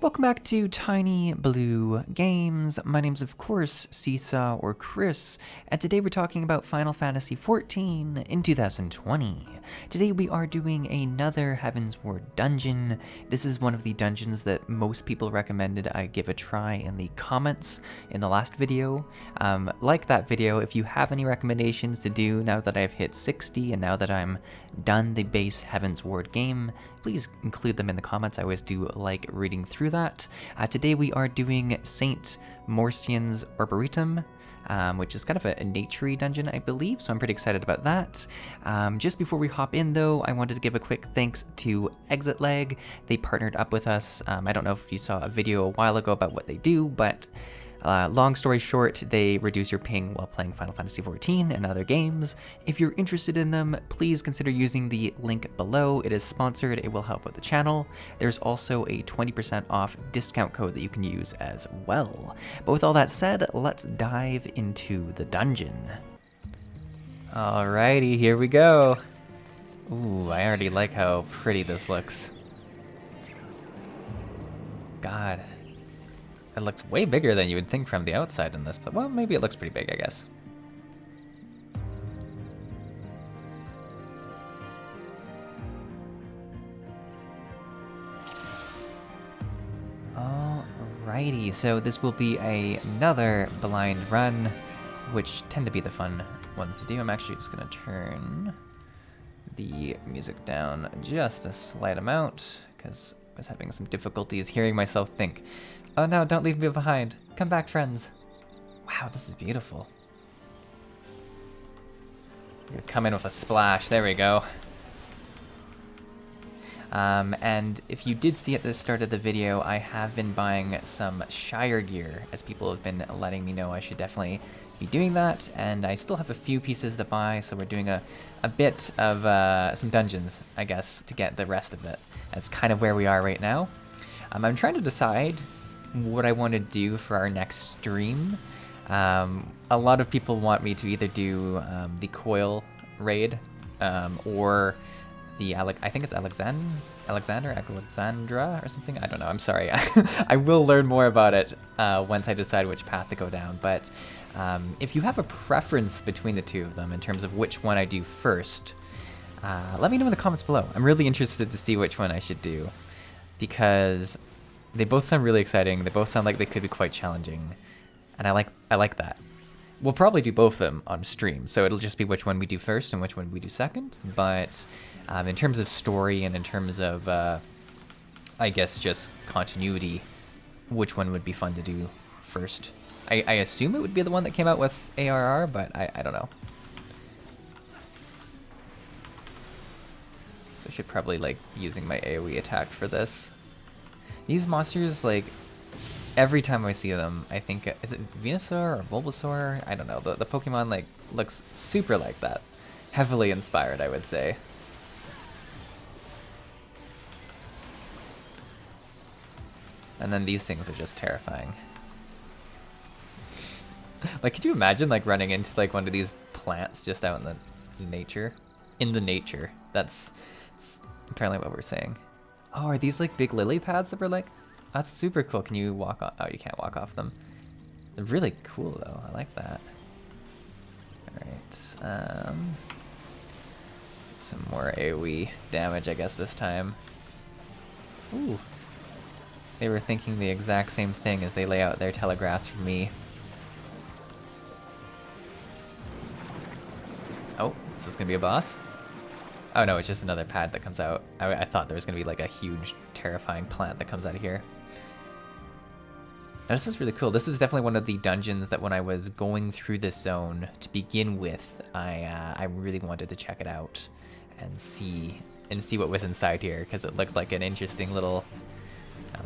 Welcome back to Tiny Blue Games. My name's of course Csaw or Chris, and today we're talking about Final Fantasy XIV in 2020. Today we are doing another Heavensward dungeon. This is one of the dungeons that most people recommended I give a try in the comments in the last video. Like that video, if you have any recommendations to do now that I've hit 60 and now that I'm done the base Heavensward game, please include them in the comments. I always do like reading through that. Today we are doing Saint Mocianne's Arboretum, which is kind of a nature-y dungeon, I believe, so I'm pretty excited about that. Just before we hop in, though, I wanted to give a quick thanks to ffXIV. They partnered up with us. I don't know if you saw a video a while ago about what they do, but long story short, they reduce your ping while playing Final Fantasy XIV and other games. If you're interested in them, please consider using the link below. It is sponsored, it will help with the channel. There's also a 20% off discount code that you can use as well. But with all that said, let's dive into the dungeon. Alrighty, here we go. Ooh, I already like how pretty this looks. God. It looks way bigger than you would think from the outside in this, but well, maybe it looks pretty big, I guess. Alrighty, so this will be another blind run, which tend to be the fun ones to do. I'm actually just gonna turn the music down just a slight amount, because I was having some difficulties hearing myself think. Oh no, don't leave me behind. Come back, friends. Wow, this is beautiful. I'm gonna come in with a splash. There we go. And if you did see at the start of the video, I have been buying some Shire gear, as people have been letting me know I should definitely be doing that, and I still have a few pieces to buy, so we're doing a bit of some dungeons, I guess, to get the rest of it. That's kind of where we are right now. I'm trying to decide what I want to do for our next stream. A lot of people want me to either do the Coil raid or the I think it's Alexandra or something. I don't know. I'm sorry. I will learn more about it once I decide which path to go down. But if you have a preference between the two of them in terms of which one I do first, let me know in the comments below. I'm really interested to see which one I should do, because they both sound really exciting. They both sound like they could be quite challenging, and I like that. We'll probably do both of them on stream, so it'll just be which one we do first and which one we do second. But in terms of story and in terms of, I guess, just continuity, which one would be fun to do first? I assume it would be the one that came out with ARR, but I don't know. So I should probably like using my AoE attack for this. These monsters, like, every time I see them, I think, is it Venusaur or Bulbasaur? I don't know. The Pokemon, like, looks super like that. Heavily inspired, I would say. And then these things are just terrifying. Like, could you imagine, like, running into, like, one of these plants just out in the nature? In the nature. That's apparently what we're saying. Oh, are these like big lily pads that were like... That's super cool. Can you walk on... Oh, you can't walk off them. They're really cool, though. I like that. Alright. Some more AoE damage, I guess, this time. Ooh. They were thinking the exact same thing as they lay out their telegraphs for me. Oh, is this gonna be a boss? Oh no, it's just another pad that comes out. I thought there was going to be like a huge, terrifying plant that comes out of here. Now, this is really cool. This is definitely one of the dungeons that when I was going through this zone to begin with, I really wanted to check it out and see what was inside here, because it looked like an interesting little...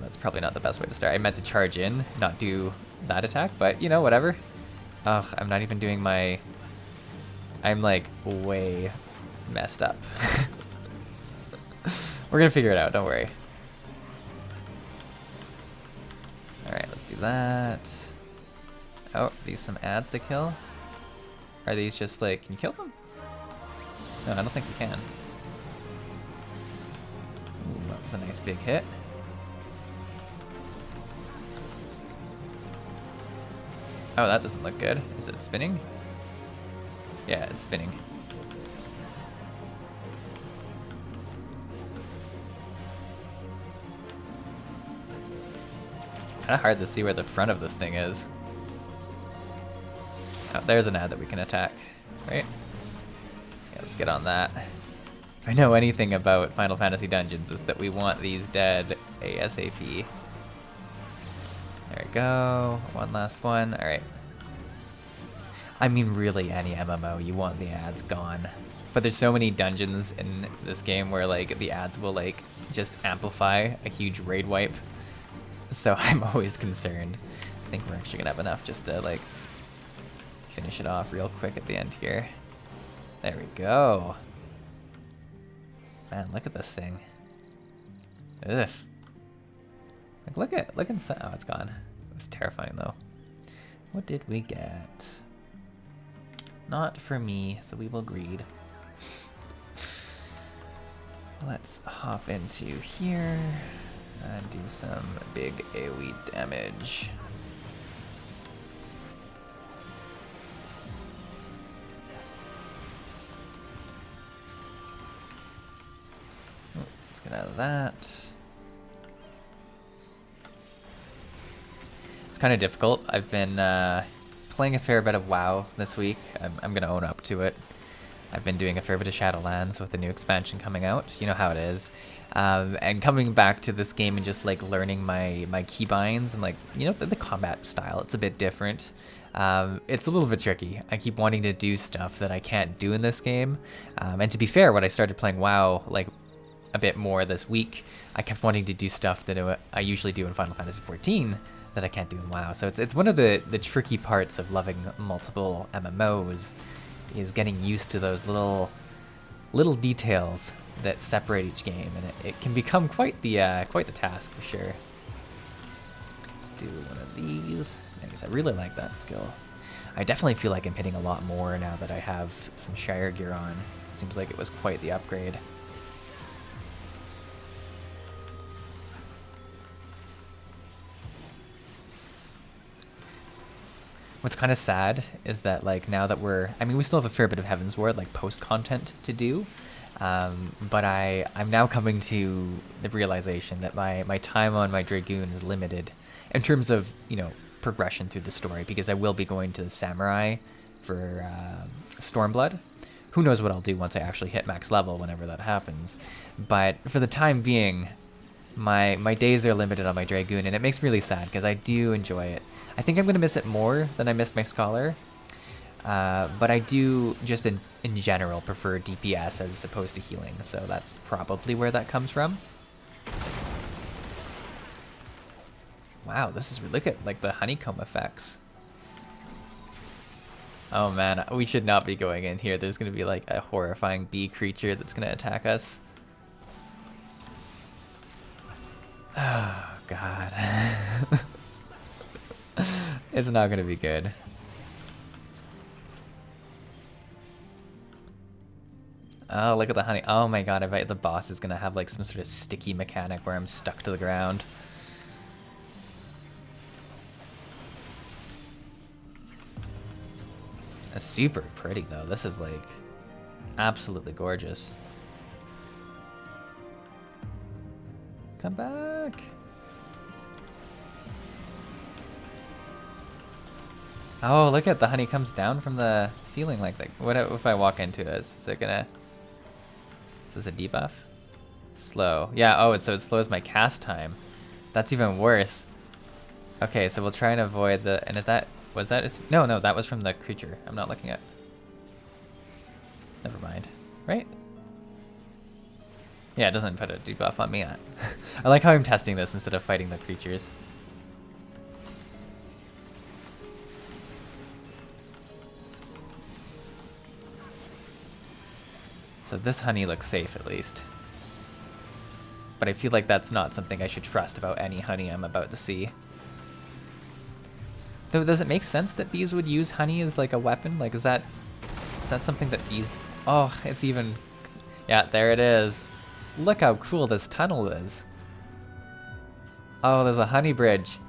that's probably not the best way to start. I meant to charge in, not do that attack, but you know, whatever. Ugh, I'm not even doing my... I'm like way... messed up. We're gonna figure it out, don't worry. Alright, let's do that. Oh, these some ads to kill? Are these just like, can you kill them? No, I don't think you can. Ooh, that was a nice big hit. Oh, that doesn't look good. Is it spinning? Yeah, it's spinning. Kind of hard to see where the front of this thing is. Oh, there's an ad that we can attack, right? Yeah, let's get on that. If I know anything about Final Fantasy Dungeons, is that we want these dead ASAP. There we go. One last one. All right. I mean, really, any MMO, you want the ads gone. But there's so many dungeons in this game where, like, the ads will, like, just amplify a huge raid wipe. So I'm always concerned. I think we're actually gonna have enough just to, like, finish it off real quick at the end here. There we go. Man, look at this thing. Ugh. Like, look inside. Oh, it's gone. It was terrifying, though. What did we get? Not for me, so we will greed. Let's hop into here and do some big AoE damage. Let's get out of that. It's kind of difficult. I've been playing a fair bit of WoW this week. I'm going to own up to it. I've been doing a fair bit of Shadowlands with the new expansion coming out. You know how it is. And coming back to this game and just like learning my keybinds and like, you know, the combat style, it's a bit different. It's a little bit tricky. I keep wanting to do stuff that I can't do in this game. And to be fair, when I started playing WoW like a bit more this week, I kept wanting to do stuff that I usually do in Final Fantasy XIV that I can't do in WoW. So it's one of the tricky parts of loving multiple MMOs is getting used to those little details that separate each game, and it can become quite the task for sure. Do one of these. Anyways, I really like that skill. I definitely feel like I'm hitting a lot more now that I have some Shire gear on. Seems like it was quite the upgrade. What's kind of sad is that like now that we still have a fair bit of Heavensward like post content to do, but I'm now coming to the realization that my time on my Dragoon is limited in terms of, you know, progression through the story, because I will be going to the Samurai for Stormblood. Who knows what I'll do once I actually hit max level, whenever that happens. But for the time being, my days are limited on my Dragoon, and it makes me really sad because I do enjoy it. I think I'm going to miss it more than I missed my Scholar, but I do just in general prefer DPS as opposed to healing, so that's probably where that comes from. Wow, this is, look at like the honeycomb effects. Oh man, we should not be going in here. There's going to be like a horrifying bee creature that's going to attack us. Oh god. It's not going to be good. Oh, look at the honey. Oh my god, I bet the boss is going to have like some sort of sticky mechanic where I'm stuck to the ground. It's super pretty though. This is like absolutely gorgeous. Come back. Oh, look at the honey comes down from the ceiling like that. What if I walk into it? Is it gonna... Is this a debuff? Slow. Yeah, oh, so it slows my cast time. That's even worse. Okay, so we'll try and avoid the... And is that... Was that... No, that was from the creature. I'm not looking at... Never mind. Right? Yeah, it doesn't put a debuff on me. I like how I'm testing this instead of fighting the creatures. So this honey looks safe at least. But I feel like that's not something I should trust about any honey I'm about to see. Though, does it make sense that bees would use honey as like a weapon? Like, is that something that bees... Oh, it's even... Yeah, there it is. Look how cool this tunnel is. Oh, there's a honey bridge.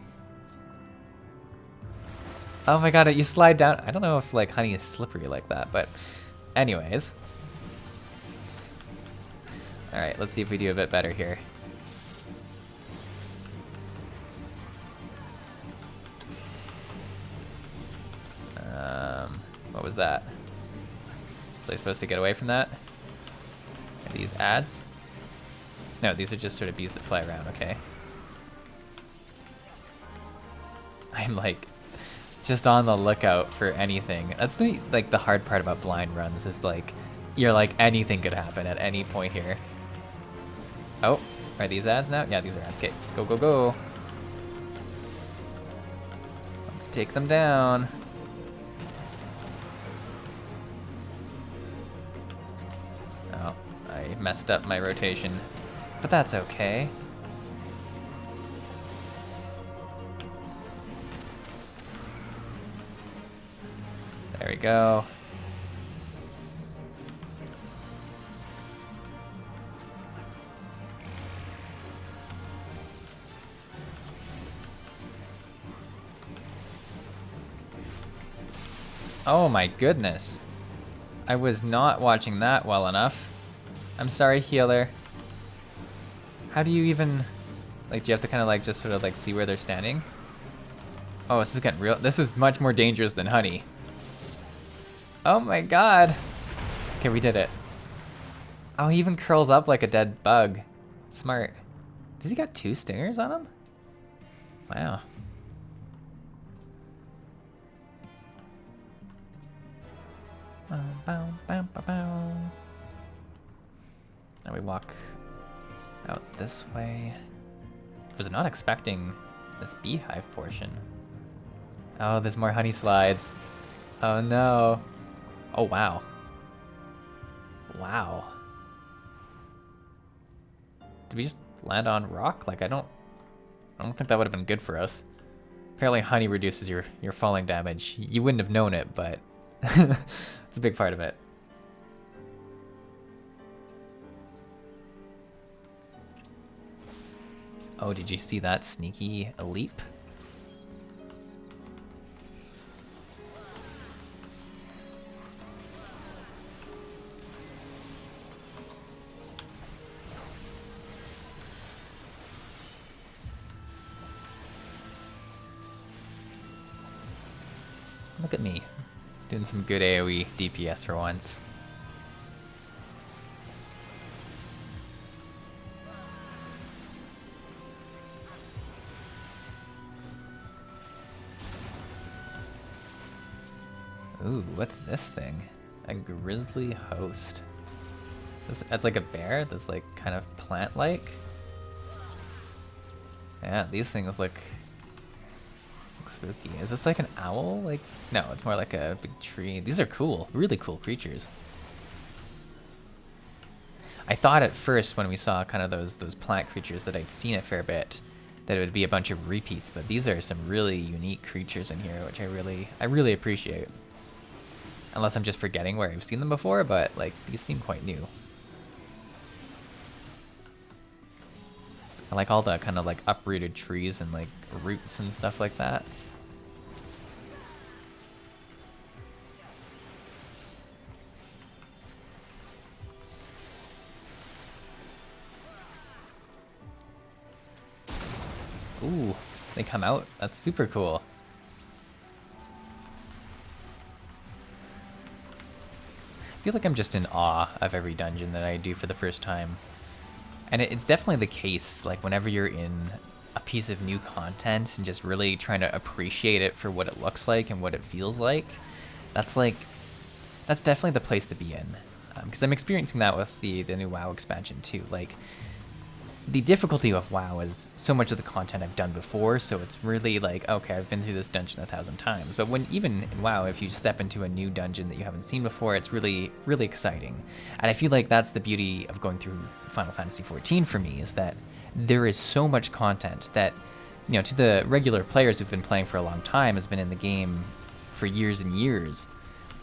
Oh my god, you slide down. I don't know if like honey is slippery like that, but anyways. All right, let's see if we do a bit better here. What was that? Was I supposed to get away from that? Are these ads? No, these are just sort of bees that fly around, okay. I'm like just on the lookout for anything. That's the the hard part about blind runs is like you're like anything could happen at any point here. Oh, are these ads now? Yeah, these are ads. Okay, go, go, go. Let's take them down. Oh, I messed up my rotation, but that's okay. There we go. Oh my goodness. I was not watching that well enough. I'm sorry, healer. How do you even... Like, do you have to kind of like just sort of like see where they're standing? Oh, this is getting real. This is much more dangerous than honey. Oh my god. Okay, we did it. Oh, he even curls up like a dead bug. Smart. Does he got 2 stingers on him? Wow. Now we walk out this way. Was not expecting this beehive portion. Oh, there's more honey slides. Oh no. Oh wow. Wow. Did we just land on rock? Like I don't think that would have been good for us. Apparently honey reduces your falling damage. You wouldn't have known it, but it's a big part of it. Oh, did you see that sneaky leap? Look at me, doing some good AoE DPS for once. Ooh, what's this thing? A grizzly host. That's like a bear that's like kind of plant-like. Yeah, these things look spooky. Is this like an owl? Like, no, it's more like a big tree. These are cool, really cool creatures. I thought at first when we saw kind of those plant creatures that I'd seen a fair bit, that it would be a bunch of repeats, but these are some really unique creatures in here, which I really appreciate. Unless I'm just forgetting where I've seen them before, but like these seem quite new. I like all the kind of like uprooted trees and like roots and stuff like that. Ooh, they come out. That's super cool. I feel like I'm just in awe of every dungeon that I do for the first time. And it's definitely the case, like, whenever you're in a piece of new content and just really trying to appreciate it for what it looks like and what it feels like, that's definitely the place to be in. Because I'm experiencing that with the new WoW expansion too. Like, the difficulty of WoW is so much of the content I've done before, so it's really like, okay, I've been through this dungeon 1,000 times. But when even in WoW, if you step into a new dungeon that you haven't seen before, it's really exciting. And I feel like that's the beauty of going through Final Fantasy XIV for me, is that there is so much content that, you know, to the regular players who've been playing for a long time, has been in the game for years and years.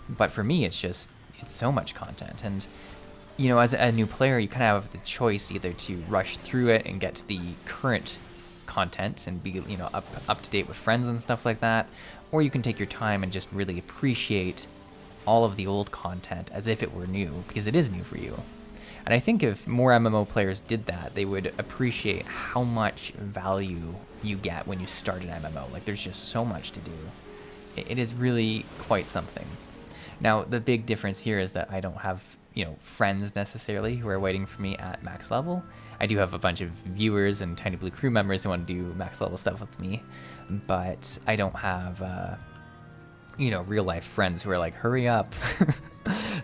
But for me, it's so much content. And you know, as a new player, you kind of have the choice either to rush through it and get to the current content and be, you know, up to date with friends and stuff like that, or you can take your time and just really appreciate all of the old content as if it were new, because it is new for you. And I think if more MMO players did that, they would appreciate how much value you get when you start an MMO. Like, there's just so much to do. It is really quite something. Now, the big difference here is that I don't have, you know, friends necessarily who are waiting for me at max level. I do have a bunch of viewers and Tiny Blue crew members who want to do max level stuff with me, but I don't have, you know, real life friends who are like, hurry up.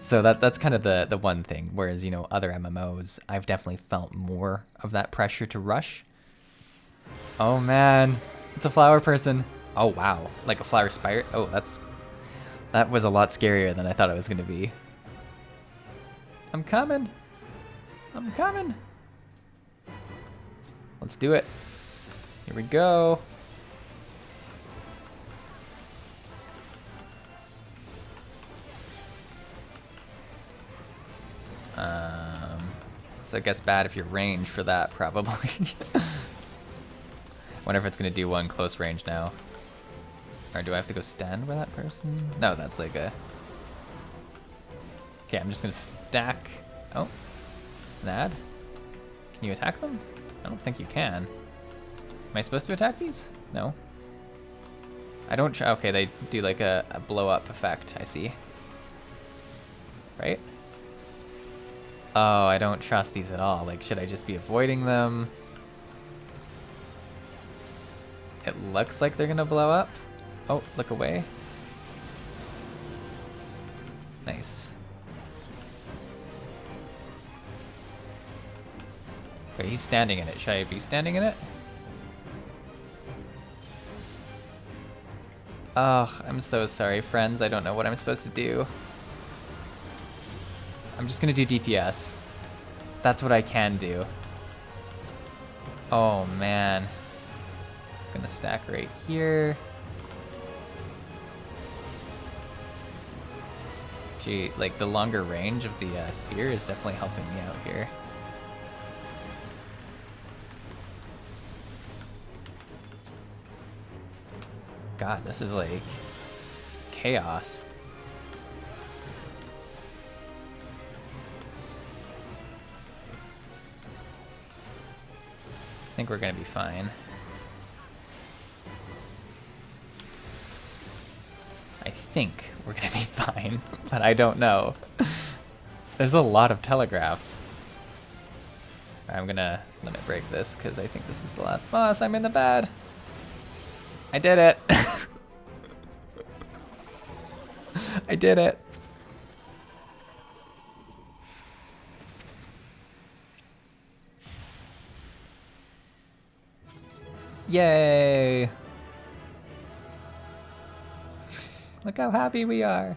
So that's kind of the one thing. Whereas, you know, other MMOs, I've definitely felt more of that pressure to rush. Oh man, it's a flower person. Oh wow, like a flower spirit. Oh, that was a lot scarier than I thought it was gonna be. I'm coming. I'm coming. Let's do it. Here we go. So it gets bad if you're range for that, probably. Wonder if it's gonna do one close range now. Or do I have to go stand with that person? No, that's like a... Okay, I'm just gonna stack... Oh, Snad. Can you attack them? I don't think you can. Am I supposed to attack these? No. I don't... Okay, they do like a blow-up effect, I see. Right? Oh, I don't trust these at all. Like, should I just be avoiding them? It looks like they're gonna blow up. Oh, look away. Nice. Wait, he's standing in it. Should I be standing in it? Oh, I'm so sorry, friends. I don't know what I'm supposed to do. I'm just gonna do DPS. That's what I can do. Oh man. Gonna stack right here. Gee, like the longer range of the spear is definitely helping me out here. God, this is like chaos. I think we're gonna be fine. I think we're gonna be fine, but I don't know. There's a lot of telegraphs. I'm gonna break this because I think this is the last boss. I'm in the bad. I did it. I did it. Yay! Look how happy we are.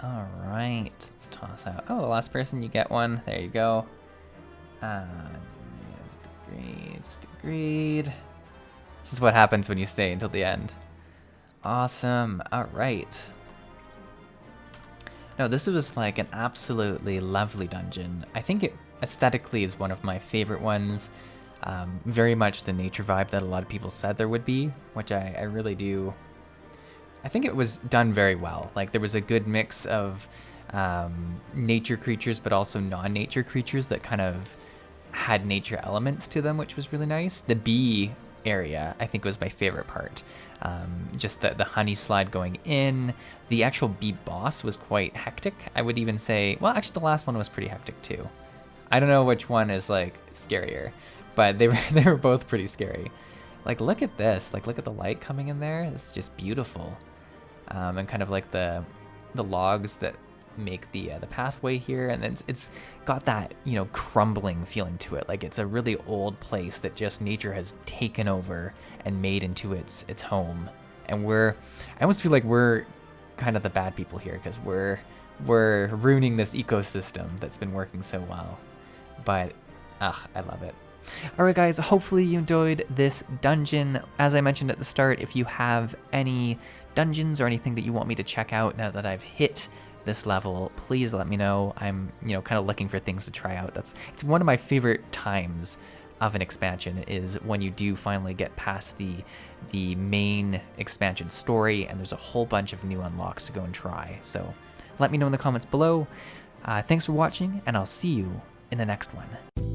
All right, let's toss out. Oh, the last person, you get one. There you go. Just agreed, just agreed. This is what happens when you stay until the end. Awesome, all right. No, this was like an absolutely lovely dungeon. I think it aesthetically is one of my favorite ones. Very much the nature vibe that a lot of people said there would be, which I really do. I think it was done very well. Like there was a good mix of nature creatures, but also non-nature creatures that kind of had nature elements to them, which was really nice. The bee area, I think, was my favorite part. Just the honey slide going in. The actual bee boss was quite hectic. I would even say, well, actually the last one was pretty hectic too. I don't know which one is like scarier, but they were both pretty scary. Like look at this, like look at the light coming in there. It's just beautiful. And kind of like the logs that make the pathway here, and it's got that, you know, crumbling feeling to it. Like it's a really old place that just nature has taken over and made into its home. And I almost feel like we're kind of the bad people here because we're ruining this ecosystem that's been working so well. But I love it. Alright guys, hopefully you enjoyed this dungeon. As I mentioned at the start, if you have any dungeons or anything that you want me to check out now that I've hit this level, please let me know. I'm, you know, kind of looking for things to try out. It's one of my favorite times of an expansion is when you do finally get past the main expansion story, and there's a whole bunch of new unlocks to go and try. So let me know in the comments below. Thanks for watching, and I'll see you in the next one.